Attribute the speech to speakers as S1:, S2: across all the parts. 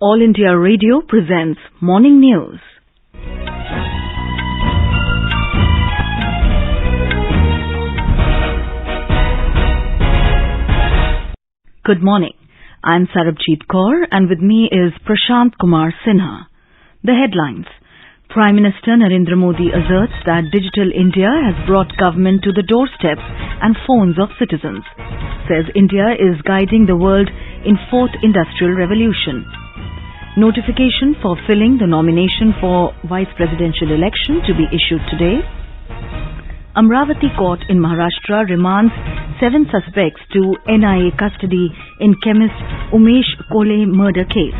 S1: All India Radio presents Morning News. Good morning. I'm Sarabjit Kaur and with me is Prashant Kumar Sinha. The headlines. Prime Minister Narendra Modi asserts that Digital India has brought government to the doorsteps and phones of citizens. Says India is guiding the world in fourth industrial revolution. Notification for filling the nomination for vice presidential election to be issued today. Amravati Court in Maharashtra remands 7 suspects to NIA custody in chemist Umesh Kole murder case.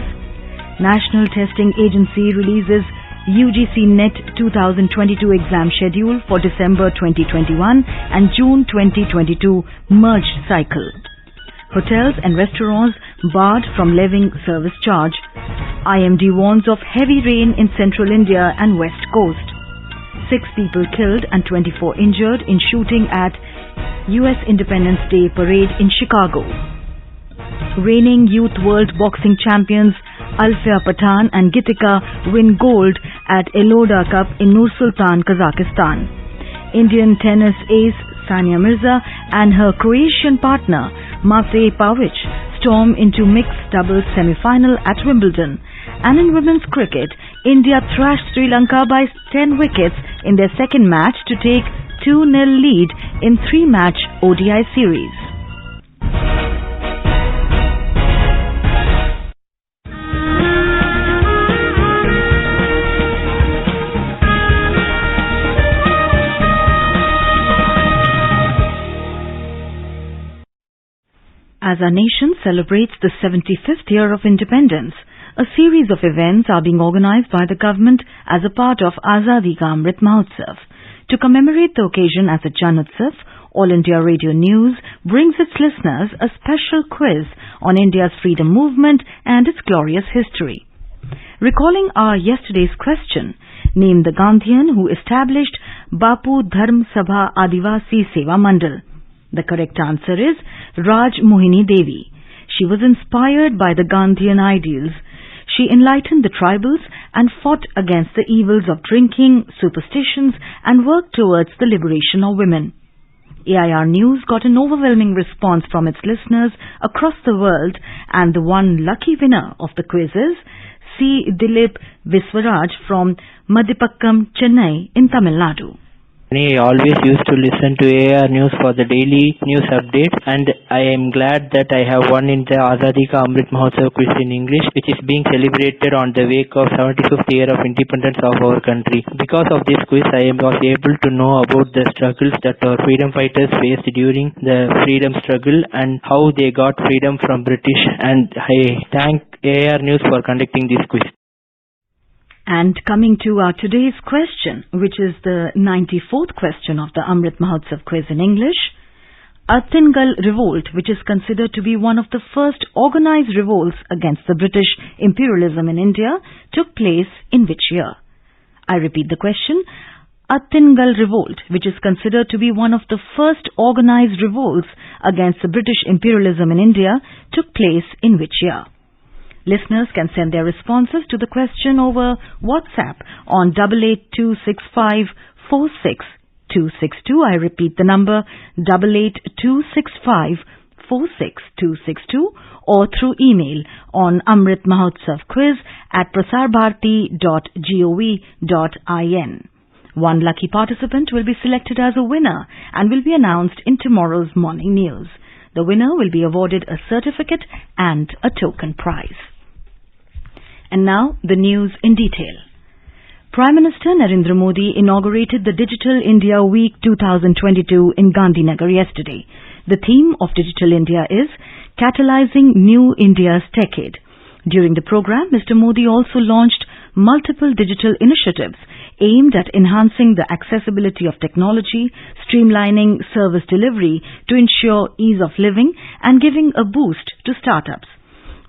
S1: National Testing Agency releases UGC NET 2022 exam schedule for December 2021 and June 2022 merged cycle. Hotels and restaurants barred from levying service charge. IMD warns of heavy rain in central India and west coast. 6 people killed and 24 injured in shooting at US Independence Day parade in Chicago. Reigning Youth World Boxing Champions Alfia Pathan and Gitika win gold at Eloda Cup in Nur Sultan, Kazakhstan. Indian tennis ace Sania Mirza and her Croatian partner Mate Pavic storm into mixed doubles semi-final at Wimbledon. And in women's cricket, India thrashed Sri Lanka by 10 wickets in their second match to take 2-0 lead in 3-match ODI series. As our nation celebrates the 75th year of independence, a series of events are being organized by the government as a part of Azadi Ka Amrit Mahotsav. To commemorate the occasion as a Jan Utsav, All India Radio News brings its listeners a special quiz on India's freedom movement and its glorious history. Recalling our yesterday's question, name the Gandhian who established Bapu Dharm Sabha Adivasi Seva Mandal. The correct answer is Raj Mohini Devi. She was inspired by the Gandhian ideals. She enlightened the tribals and fought against the evils of drinking, superstitions and worked towards the liberation of women. AIR News got an overwhelming response from its listeners across the world, and the one lucky winner of the quiz is C. Dilip Viswaraj from Madhipakkam, Chennai in Tamil Nadu.
S2: I always used to listen to AIR News for the daily news updates, and I am glad that I have won in the Azadi Ka Amrit Mahotsav quiz in English, which is being celebrated on the wake of 75th year of independence of our country. Because of this quiz, I was able to know about the struggles that our freedom fighters faced during the freedom struggle and how they got freedom from British, and I thank AIR News for conducting this quiz.
S1: And coming to our today's question, which is the 94th question of the Amrit Mahotsav quiz in English, Athingal Revolt, which is considered to be one of the first organized revolts against the British imperialism in India, took place in which year? I repeat the question. Athingal Revolt, which is considered to be one of the first organized revolts against the British imperialism in India, took place in which year? Listeners can send their responses to the question over WhatsApp on 88265 46262. I repeat the number 88265 46262, or through email on amritmahotsav@prasarbharati.gov.in. One lucky participant will be selected as a winner and will be announced in tomorrow's morning news. The winner will be awarded a certificate and a token prize. And now, the news in detail. Prime Minister Narendra Modi inaugurated the Digital India Week 2022 in Gandhinagar yesterday. The theme of Digital India is Catalyzing New India's Decade. During the program, Mr. Modi also launched multiple digital initiatives aimed at enhancing the accessibility of technology, streamlining service delivery to ensure ease of living, and giving a boost to startups.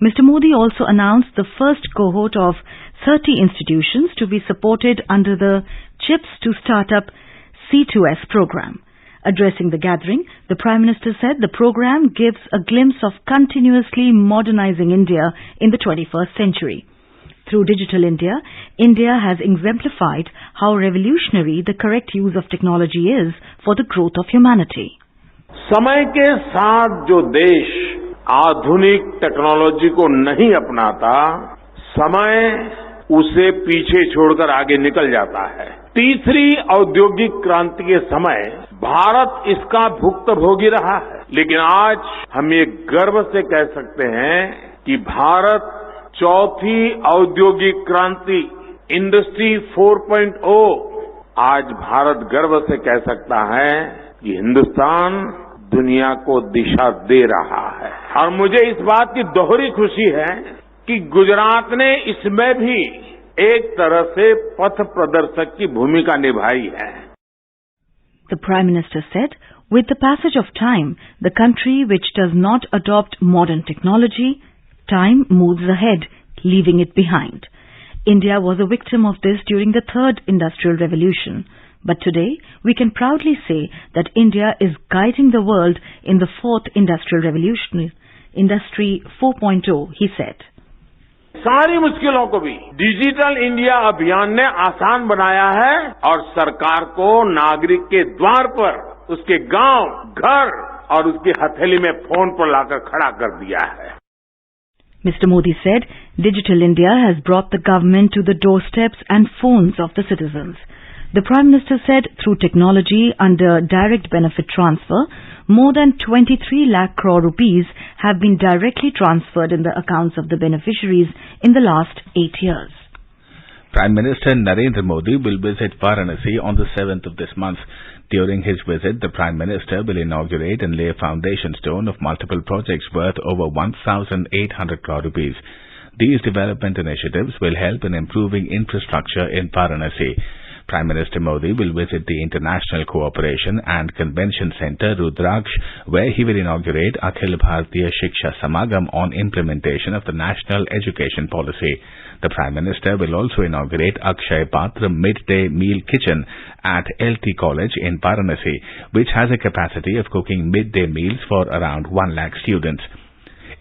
S1: Mr. Modi also announced the first cohort of 30 institutions to be supported under the Chips to Startup C2S program. Addressing the gathering, the Prime Minister said the program gives a glimpse of continuously modernizing India in the 21st century. Through Digital India, India has exemplified how revolutionary the correct use of technology is for the growth of humanity.
S3: समय के साथ जो देश आधुनिक technology को नहीं अपनाता, समय उसे पीछे छोड़कर आगे निकल जाता है। तीसरी औद्योगिक क्रांति के समय भारत इसका भुक्तभोगी रहा है, लेकिन आज हम ये गर्व से कह सकते हैं कि भारत चौथी औद्योगिक क्रांति इंडस्ट्री 4.0 आज भारत गर्व से कह सकता है कि हिंदुस्तान दुनिया को दिशा दे रहा है। और मुझे इस बात की दोहरी खुशी है कि गुजरात ने इसमें भी एक तरह से पथ प्रदर्शक की भूमिका निभाई है।
S1: The Prime Minister said, with the passage of time, the country which does not adopt modern technology, time moves ahead, leaving it behind. India was a victim of this during the third industrial revolution. But today, we can proudly say that India is guiding the world in the fourth industrial revolution, Industry 4.0, he said.
S3: सारी मुश्किलों को भी digital India अभियान ने आसान बनाया है और सरकार को नागरिक के द्वार पर, उसके गांव, घर और उसकी हथेली में फोन पर लाकर खड़ा कर दिया है।
S1: Mr. Modi said, Digital India has brought the government to the doorsteps and phones of the citizens. The Prime Minister said through technology under direct benefit transfer, more than 23 lakh crore rupees have been directly transferred in the accounts of the beneficiaries in the last 8 years.
S4: Prime Minister Narendra Modi will visit Varanasi on the 7th of this month. During his visit, the Prime Minister will inaugurate and lay a foundation stone of multiple projects worth over 1,800 crore rupees. These development initiatives will help in improving infrastructure in Varanasi. Prime Minister Modi will visit the International Cooperation and Convention Centre Rudraksh, where he will inaugurate Akhil Bharatiya Shiksha Samagam on implementation of the National Education Policy. The Prime Minister will also inaugurate Akshay Patra Midday Meal Kitchen at LT College in Varanasi, which has a capacity of cooking midday meals for around 1 lakh students.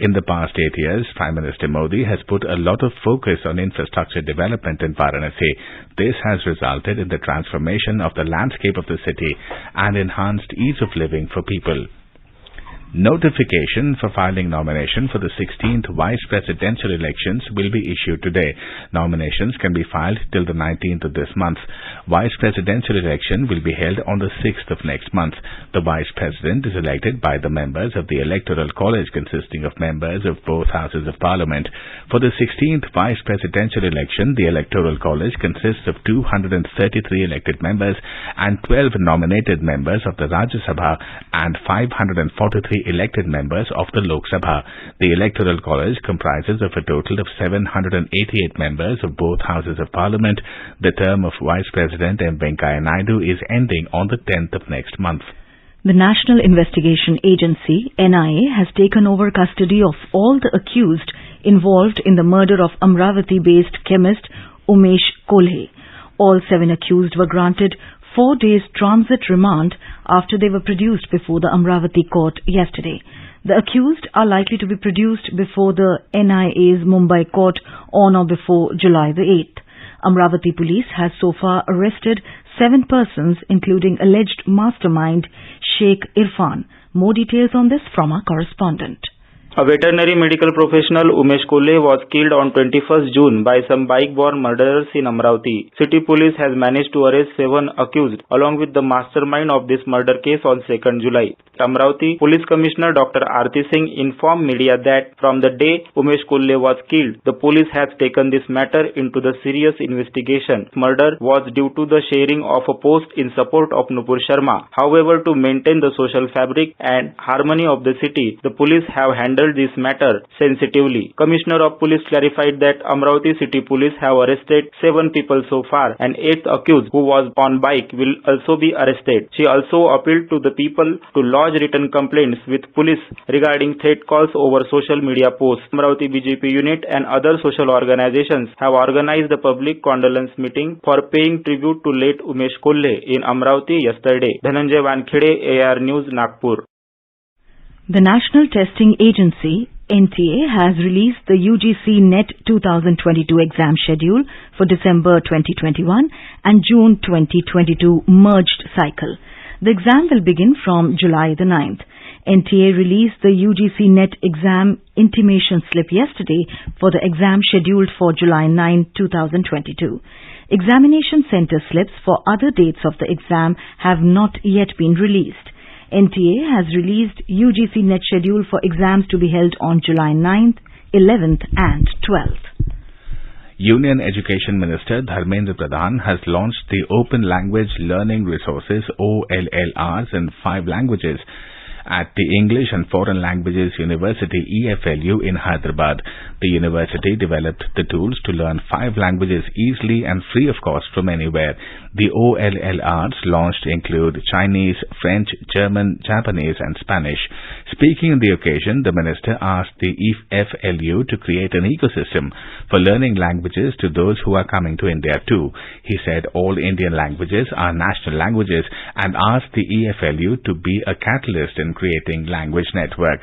S4: In the past 8 years, Prime Minister Modi has put a lot of focus on infrastructure development in Varanasi. This has resulted in the transformation of the landscape of the city and enhanced ease of living for people. Notification for filing nomination for the 16th Vice Presidential elections will be issued today. Nominations can be filed till the 19th of this month. Vice Presidential election will be held on the 6th of next month. The Vice President is elected by the members of the Electoral College consisting of members of both Houses of Parliament. For the 16th Vice Presidential election, the Electoral College consists of 233 elected members and 12 nominated members of the Rajya Sabha and 543 elected members of the Lok Sabha. The Electoral College comprises of a total of 788 members of both Houses of Parliament. The term of Vice President M. Venkaiah Naidu is ending on the 10th of next month.
S1: The National Investigation Agency, NIA, has taken over custody of all the accused involved in the murder of Amravati-based chemist Umesh Kolhe. All 7 accused were granted 4 days transit remand after they were produced before the Amravati court yesterday. The accused are likely to be produced before the NIA's Mumbai court on or before July the 8th. Amravati police has so far arrested 7 persons, including alleged mastermind Sheikh Irfan. More details on this from our correspondent.
S5: A veterinary medical professional, Umesh Kolhe, was killed on 21st June by some bike-borne murderers in Amravati. City police has managed to arrest 7 accused along with the mastermind of this murder case on 2nd July. Amravati Police Commissioner Dr. Aarti Singh informed media that from the day Umesh Kolhe was killed, the police has taken this matter into the serious investigation. Murder was due to the sharing of a post in support of Nupur Sharma. However, to maintain the social fabric and harmony of the city, the police have handled handled this matter sensitively. Commissioner of Police clarified that Amravati City Police have arrested 7 people so far. An 8th accused who was on bike will also be arrested. She also appealed to the people to lodge written complaints with police regarding threat calls over social media posts. Amravati BJP unit and other social organizations have organized a public condolence meeting for paying tribute to late Umesh Kolle in Amravati yesterday. Dhananjay Wankhede, AR News, Nagpur.
S1: The National Testing Agency, NTA, has released the UGC NET 2022 exam schedule for December 2021 and June 2022 merged cycle. The exam will begin from July the 9th. NTA released the UGC NET exam intimation slip yesterday for the exam scheduled for July 9, 2022. Examination center slips for other dates of the exam have not yet been released. NTA has released UGC NET schedule for exams to be held on July 9th, 11th and 12th.
S4: Union Education Minister Dharmendra Pradhan has launched the Open Language Learning Resources OLLRs in 5 languages at the English and Foreign Languages University EFLU in Hyderabad. The university developed the tools to learn 5 languages easily and free of cost from anywhere. The OLLRs launched include Chinese, French, German, Japanese and Spanish. Speaking on the occasion, the minister asked the EFLU to create an ecosystem for learning languages to those who are coming to India too. He said all Indian languages are national languages and asked the EFLU to be a catalyst in creating language network.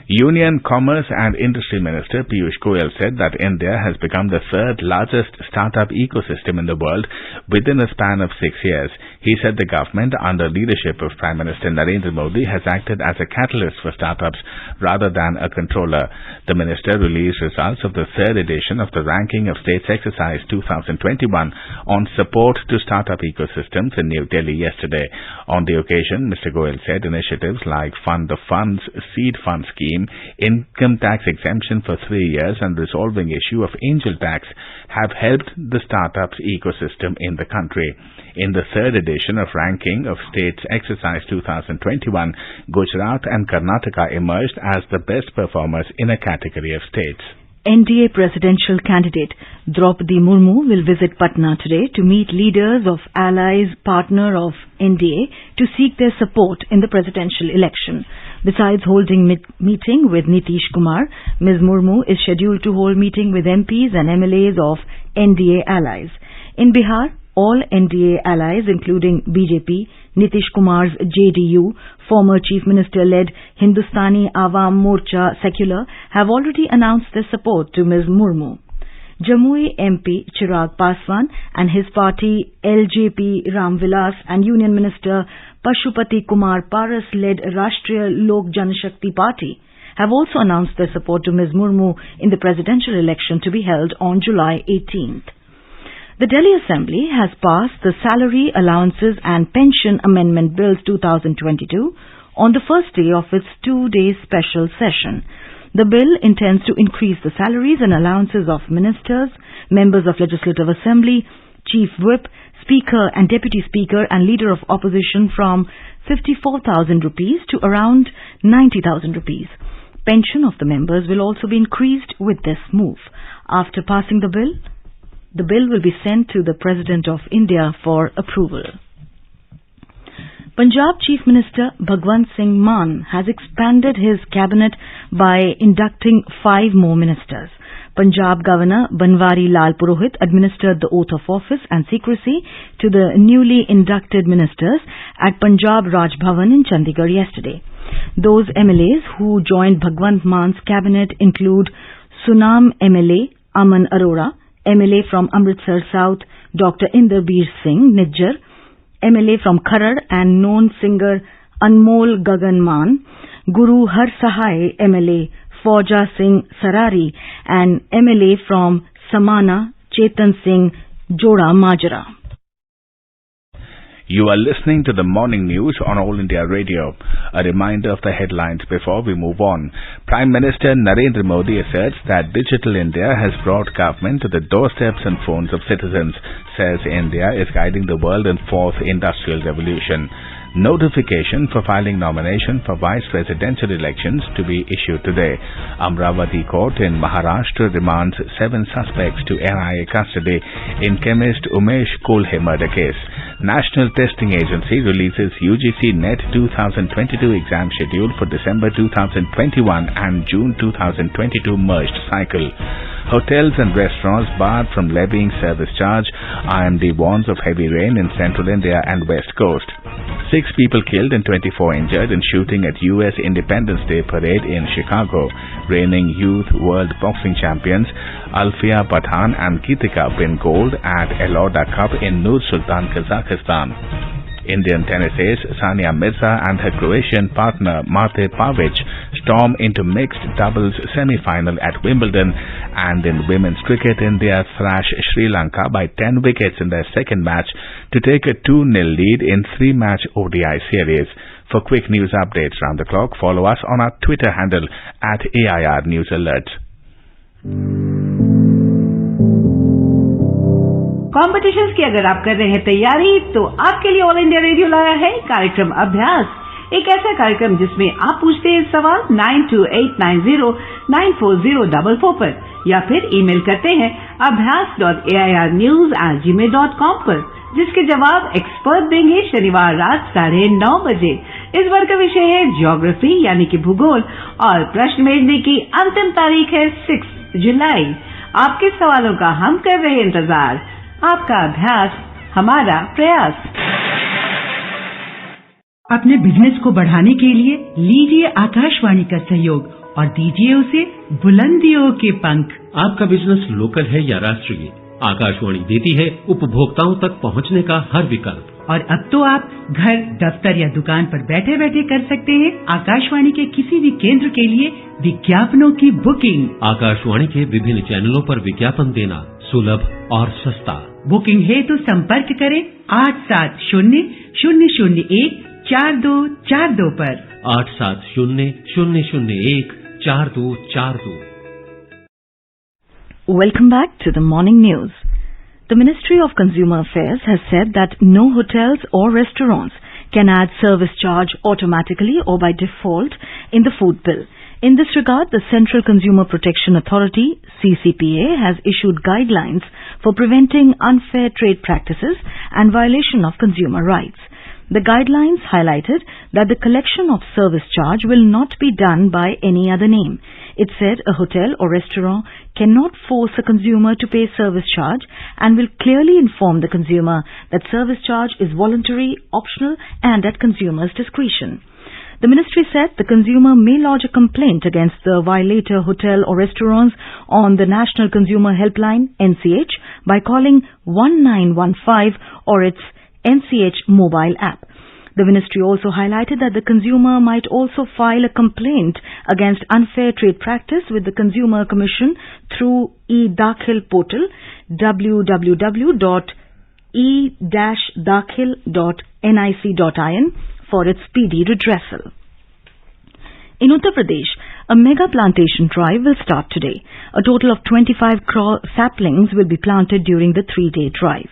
S4: Union Commerce and Industry Minister Piyush Goyal said that India has become the 3rd largest startup ecosystem in the world within a span of 6 years. He said the government, under leadership of Prime Minister Narendra Modi, has acted as a catalyst for startups rather than a controller. The minister released results of the 3rd edition of the Ranking of States Exercise 2021 on support to startup ecosystems in New Delhi yesterday. On the occasion, Mr. Goyal said initiatives like Fund the Funds Seed Fund Scheme, income tax exemption for 3 years and resolving issue of angel tax have helped the startups ecosystem in the country. In the 3rd edition of Ranking of States Exercise 2021, Gujarat and Karnataka emerged as the best performers in a category of states.
S1: NDA presidential candidate Draupadi Murmu will visit Patna today to meet leaders of allies partner of NDA to seek their support in the presidential election. Besides holding meeting with Nitish Kumar, Ms. Murmu is scheduled to hold meeting with MPs and MLAs of NDA allies. In Bihar, all NDA allies including BJP, Nitish Kumar's JDU, former Chief Minister-led Hindustani Awam Morcha Secular have already announced their support to Ms. Murmu. Jamui MP Chirag Paswan and his party LJP Ram Vilas and Union Minister Pashupati Kumar Paras-led Rashtriya Lok Janshakti Party have also announced their support to Ms. Murmu in the presidential election to be held on July 18th. The Delhi Assembly has passed the Salary, Allowances and Pension Amendment Bills 2022 on the first day of its 2-day special session. The bill intends to increase the salaries and allowances of ministers, members of Legislative Assembly, Chief Whip, Speaker and Deputy Speaker and Leader of Opposition from 54,000 rupees to around 90,000 rupees. Pension of the members will also be increased with this move. After passing the bill will be sent to the President of India for approval. Punjab Chief Minister Bhagwant Singh Mann has expanded his cabinet by inducting 5 more ministers. Punjab Governor Banwari Lal Purohit administered the oath of office and secrecy to the newly inducted ministers at Punjab Raj Bhavan in Chandigarh yesterday. Those MLAs who joined Bhagwant Mann's cabinet include Sunam MLA Aman Arora, MLA from Amritsar South Dr. Inderbir Singh Nijjar, MLA from Kharad and known singer Anmol Gagan Mann, Guru Har Sahai MLA Fauja Singh Sarari and MLA from Samana Chetan Singh Joda Majra.
S4: You are listening to the morning news on All India Radio. A reminder of the headlines before we move on. Prime Minister Narendra Modi asserts that Digital India has brought government to the doorsteps and phones of citizens, says India is guiding the world in 4th industrial revolution. Notification for filing nomination for vice presidential elections to be issued today. Amravati Court in Maharashtra remands 7 suspects to NIA custody in chemist Umesh Kolhe murder case. National Testing Agency releases UGC NET 2022 exam schedule for December 2021 and June 2022 merged cycle. Hotels and restaurants barred from levying service charge. IMD warns of heavy rain in central India and west coast. 6 people killed and 24 injured in shooting at US Independence Day parade in Chicago. Reigning youth world boxing champions Alfia Pathan and Gitika win gold at Eloda Cup in Nur Sultan, Kazakhstan. Indian tennis ace Sania Mirza and her Croatian partner Mate Pavic storm into mixed doubles semi-final at Wimbledon. And in women's cricket, India thrash Sri Lanka by 10 wickets in their second match to take a 2-0 lead in 3-match ODI series. For quick news updates round the clock, follow us on our Twitter handle at AIR News Alerts.
S6: Competitions की अगर आप कर रहे हैं तैयारी तो आपके लिए ऑल इंडिया रेडियो लाया है कार्यक्रम अभ्यास, एक ऐसा कार्यक्रम जिसमें आप पूछते हैं सवाल 9289094044 पर या फिर ईमेल करते हैं abhyas.airnews@gmail.com पर, जिसके जवाब एक्सपर्ट देंगे शनिवार रात 9:30 बजे। इस बार का विषय है ज्योग्राफी यानी कि भूगोल और प्रश्न भेजने की अंतिम तारीख है 6 जुलाई। आपके सवालों का हम कर रहे इंतजार। आपका अभ्यास हमारा प्रयास।
S7: अपने बिजनेस को बढ़ाने के लिए लीजिए आकाशवाणी का सहयोग और दीजिए उसे बुलंदियों के पंख।
S8: आपका बिजनेस लोकल है या राष्ट्रीय, आकाशवाणी देती है उपभोक्ताओं तक पहुंचने का हर विकल्प।
S7: और अब तो आप घर, दफ्तर या दुकान पर बैठे बैठे कर सकते हैं आकाशवाणी के किसी भी केंद्र के लिए विज्ञापनों की बुकिंग।
S8: आकाशवाणी के विभिन्न चैनलों पर विज्ञापन देना सुलभ और सस्ता।
S7: बुकिंग है तो संपर्क करें 8700014242 पर।
S8: 8700014242।
S1: Welcome back to the morning news. The Ministry of Consumer Affairs has said that no hotels or restaurants can add service charge automatically or by default in the food bill. In this regard, the Central Consumer Protection Authority, CCPA, has issued guidelines for preventing unfair trade practices and violation of consumer rights. The guidelines highlighted that the collection of service charge will not be done by any other name. It said a hotel or restaurant cannot force a consumer to pay service charge and will clearly inform the consumer that service charge is voluntary, optional and at consumer's discretion. The ministry said the consumer may lodge a complaint against the violator hotel or restaurants on the National Consumer Helpline, NCH, by calling 1915 or its NCH mobile app. The ministry also highlighted that the consumer might also file a complaint against unfair trade practice with the Consumer Commission through e-Dakhil portal www.e-dakhil.nic.in for its speedy redressal. In Uttar Pradesh, a mega plantation drive will start today. A total of 25 crore saplings will be planted during the 3-day drive.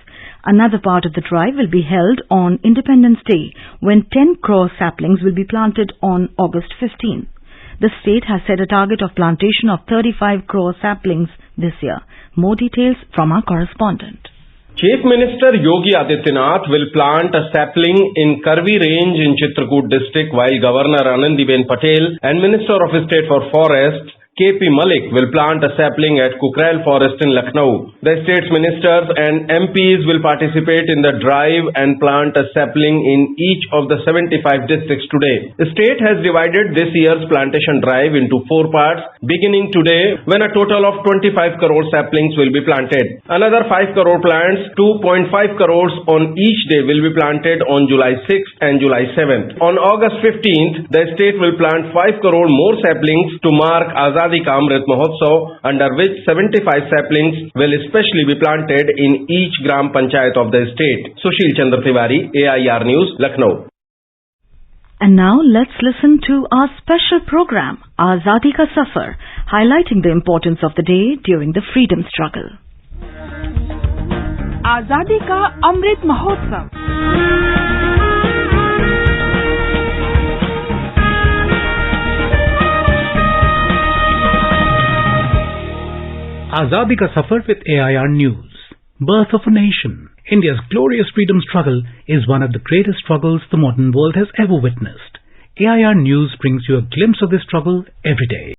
S1: Another part of the drive will be held on Independence Day, when 10 crore saplings will be planted on August 15. The state has set a target of plantation of 35 crore saplings this year. More details from our correspondent.
S9: Chief Minister Yogi Adityanath will plant a sapling in Karvi range in Chitrakoot district, while Governor Anandiben Patel and Minister of State for Forests KP Malik will plant a sapling at Kukrail Forest in Lucknow. The state's ministers and MPs will participate in the drive and plant a sapling in each of the 75 districts today. The state has divided this year's plantation drive into 4 parts, beginning today when a total of 25 crore saplings will be planted. Another 5 crore plants, 2.5 crores on each day, will be planted on July 6th and July 7th. On August 15th, the state will plant 5 crore more saplings to mark Azadi Ka Amrit Mahotsav, under which 75 saplings will especially be planted in each Gram Panchayat of the state. Sushil Chandra Tiwari, AIR News, Lucknow.
S1: And now let's listen to our special program, Azadi Ka Safar, highlighting the importance of the day during the freedom struggle.
S10: Azadi Ka Amrit Mahotsav. Azadi Ka Safar with AIR News. Birth of a nation. India's glorious freedom struggle is one of the greatest struggles the modern world has ever witnessed. AIR News brings you a glimpse of this struggle every day.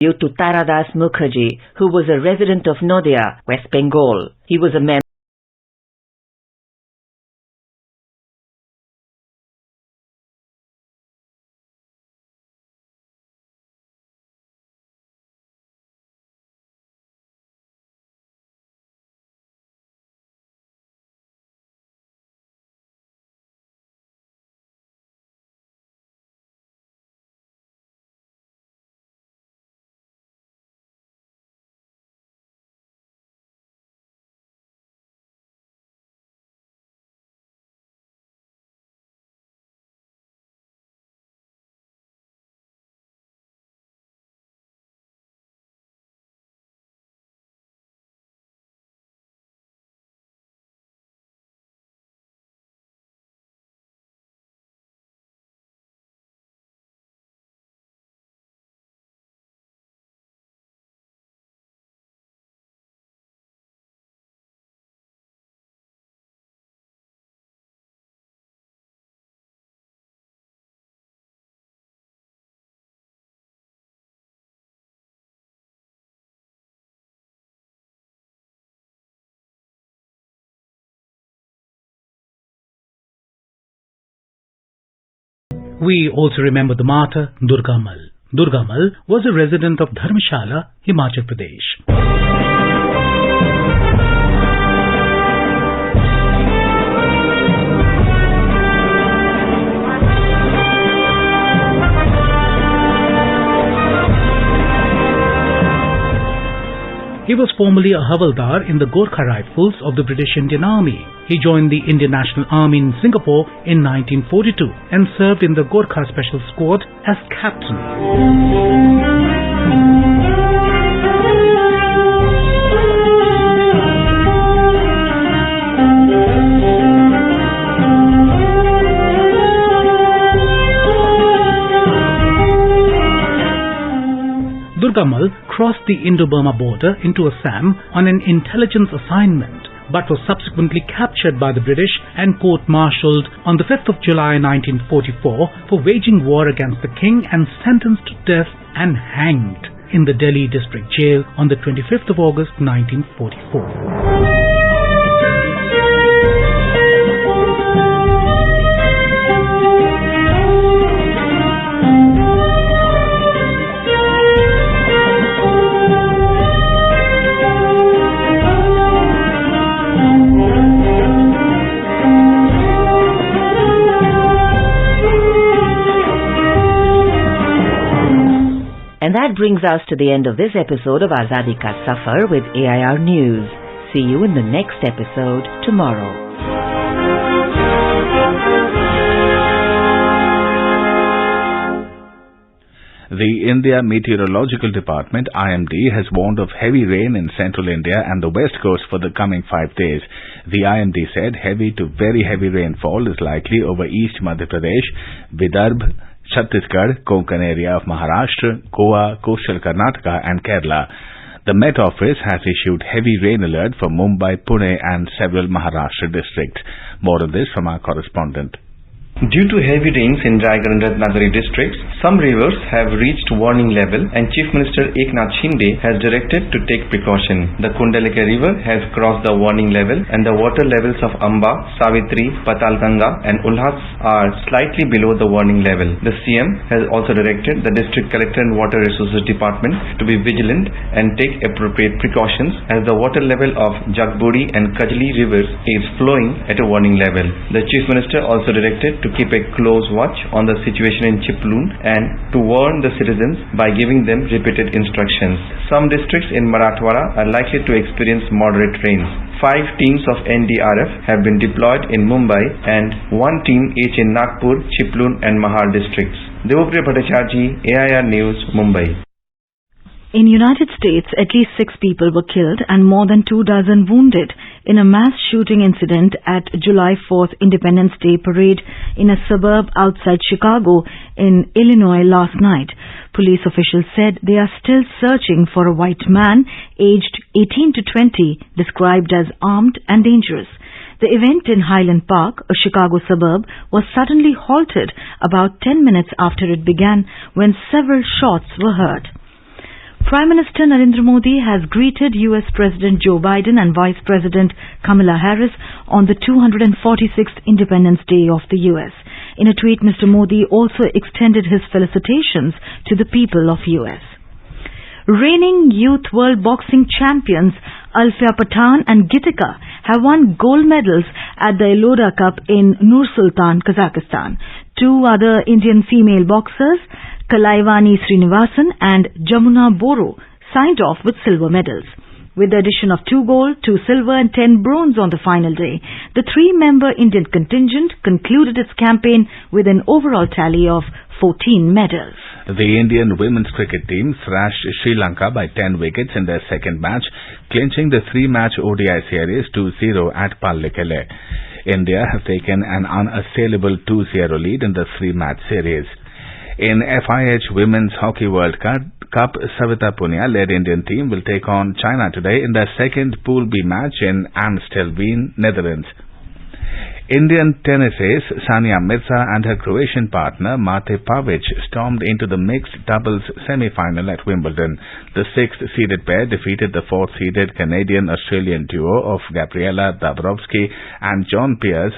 S11: To Taradas Mukherjee, who was a resident of Nadia, West Bengal. He was a member
S10: We also remember the martyr Durga Mal. Durga Mal was a resident of Dharmshala, Himachal Pradesh. He was formerly a Havaldar in the Gorkha Rifles of the British Indian Army. He joined the Indian National Army in Singapore in 1942 and served in the Gorkha Special Squad as captain. Durga Mal crossed the Indo-Burma border into Assam on an intelligence assignment, but was subsequently captured by the British and court-martialed on the 5th of July 1944 for waging war against the king and sentenced to death and hanged in the Delhi district jail on the 25th of August 1944.
S11: And that brings us to the end of this episode of Azadi Ka Safar with AIR News. See you in the next episode tomorrow.
S4: The India Meteorological Department, IMD, has warned of heavy rain in central India and the west coast for the coming 5 days. The IMD said heavy to very heavy rainfall is likely over East Madhya Pradesh, Vidarbha, Chhattisgarh, Konkan area of Maharashtra, Goa, coastal Karnataka and Kerala. The Met Office has issued heavy rain alert for Mumbai, Pune and several Maharashtra districts. More on this from our correspondent.
S12: Due to heavy rains in Raigad and Ratnagiri districts, some rivers have reached warning level and Chief Minister Eknath Shinde has directed to take precaution. The Kundalika river has crossed the warning level and the water levels of Amba, Savitri, Patalganga and Ulhas are slightly below the warning level. The CM has also directed the District Collector and Water Resources Department to be vigilant and take appropriate precautions as the water level of Jagburi and Kajli rivers is flowing at a warning level. The Chief Minister also directed to keep a close watch on the situation in Chiploon and to warn the citizens by giving them repeated instructions. Some districts in Marathwada are likely to experience moderate rains. 5 teams of NDRF have been deployed in Mumbai and 1 team each in Nagpur, Chiploon and Mahar districts. Devopriya Bhattacharjee, AIR News, Mumbai.
S1: In United States, at least 6 people were killed and more than 24 wounded in a mass shooting incident at July 4th Independence Day parade in a suburb outside Chicago in Illinois last night. Police officials said they are still searching for a white man aged 18 to 20 described as armed and dangerous. The event in Highland Park, a Chicago suburb, was suddenly halted about 10 minutes after it began when several shots were heard. Prime Minister Narendra Modi has greeted US President Joe Biden and Vice President Kamala Harris on the 246th Independence Day of the US. In a tweet, Mr. Modi also extended his felicitations to the people of US. Reigning Youth World Boxing champions Alfia Pathan and Gitika have won gold medals at the Eloda Cup in Nur Sultan, Kazakhstan. 2 other Indian female boxers, Kalaivani Srinivasan and Jamuna Boro, signed off with silver medals. With the addition of 2 gold, 2 silver and 10 bronze on the final day, the 3-member Indian contingent concluded its campaign with an overall tally of 14 medals.
S4: The Indian women's cricket team thrashed Sri Lanka by 10 wickets in their second match, clinching the 3-match ODI series 2-0 at Pallikele. India have taken an unassailable 2-0 lead in the 3-match series. In FIH Women's Hockey World Cup, Savita Punia led Indian team will take on China today in their second Pool B match in Amstelveen, Netherlands. Indian tennis ace Sania Mirza and her Croatian partner Mate Pavic stormed into the mixed doubles semi-final at Wimbledon. The 6th-seeded pair defeated the 4th-seeded Canadian-Australian duo of Gabriela Dabrowski and John Pierce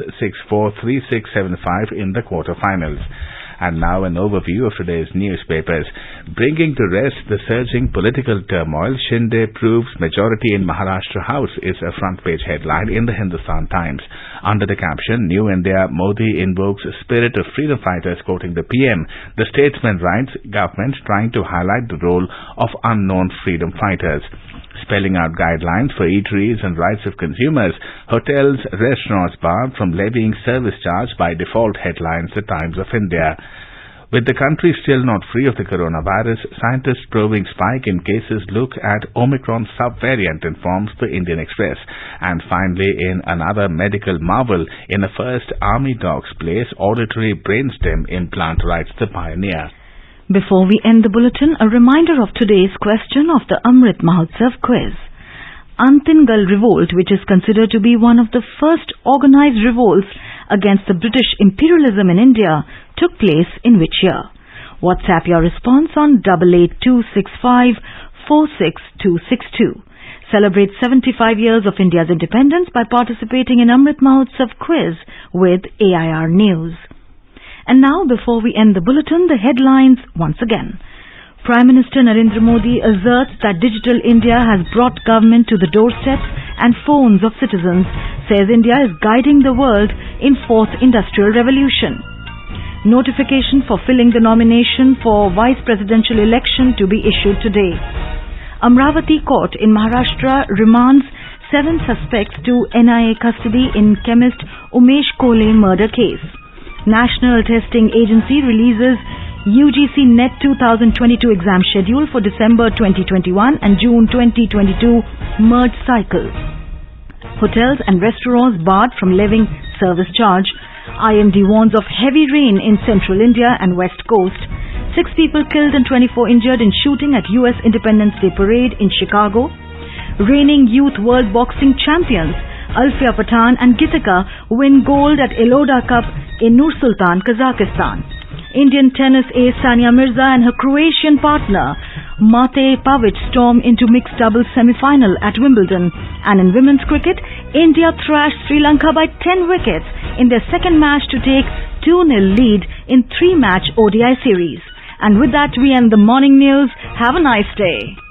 S4: 6-4, 3-6, 7-5 in the quarterfinals. And now an overview of today's newspapers. Bringing to rest the surging political turmoil, Shinde proves majority in Maharashtra House is a front-page headline in the Hindustan Times. Under the caption, New India, Modi invokes spirit of freedom fighters, quoting the PM. The statesman writes, government trying to highlight the role of unknown freedom fighters. Spelling out guidelines for eateries and rights of consumers, hotels, restaurants barred from levying service charge by default, headlines The Times of India. With the country still not free of the coronavirus, scientists probing spike in cases look at Omicron subvariant, informs the Indian Express. And finally, in another medical marvel, in a first army dogs place auditory brainstem implant, writes the Pioneer.
S1: Before we end the bulletin, a reminder of today's question of the Amrit Mahotsav quiz. Antingal revolt, which is considered to be one of the first organized revolts against the British imperialism in India, took place in which year? WhatsApp your response on 88265 46262. Celebrate 75 years of India's independence by participating in Amrit Mahotsav quiz with AIR News. And now, before we end the bulletin, the headlines once again. Prime Minister Narendra Modi asserts that Digital India has brought government to the doorsteps and phones of citizens, says India is guiding the world in 4th Industrial Revolution. Notification for filling the nomination for Vice Presidential election to be issued today. Amravati Court in Maharashtra remands 7 suspects to NIA custody in chemist Umesh Kole murder case. National Testing Agency releases UGC NET 2022 exam schedule for December 2021 and June 2022 merge cycle. Hotels and restaurants barred from levying service charge. IMD warns of heavy rain in central India and west coast. 6 people killed and 24 injured in shooting at US Independence Day parade in Chicago. Reigning Youth World Boxing champions Alfia Pathan and Gitika win gold at Eloda Cup in Nur Sultan, Kazakhstan. Indian tennis ace Sania Mirza and her Croatian partner Mate Pavic storm into mixed doubles semi-final at Wimbledon. And in women's cricket, India thrashed Sri Lanka by 10 wickets in their second match to take 2-0 lead in 3-match ODI series. And with that, we end the morning news. Have a nice day.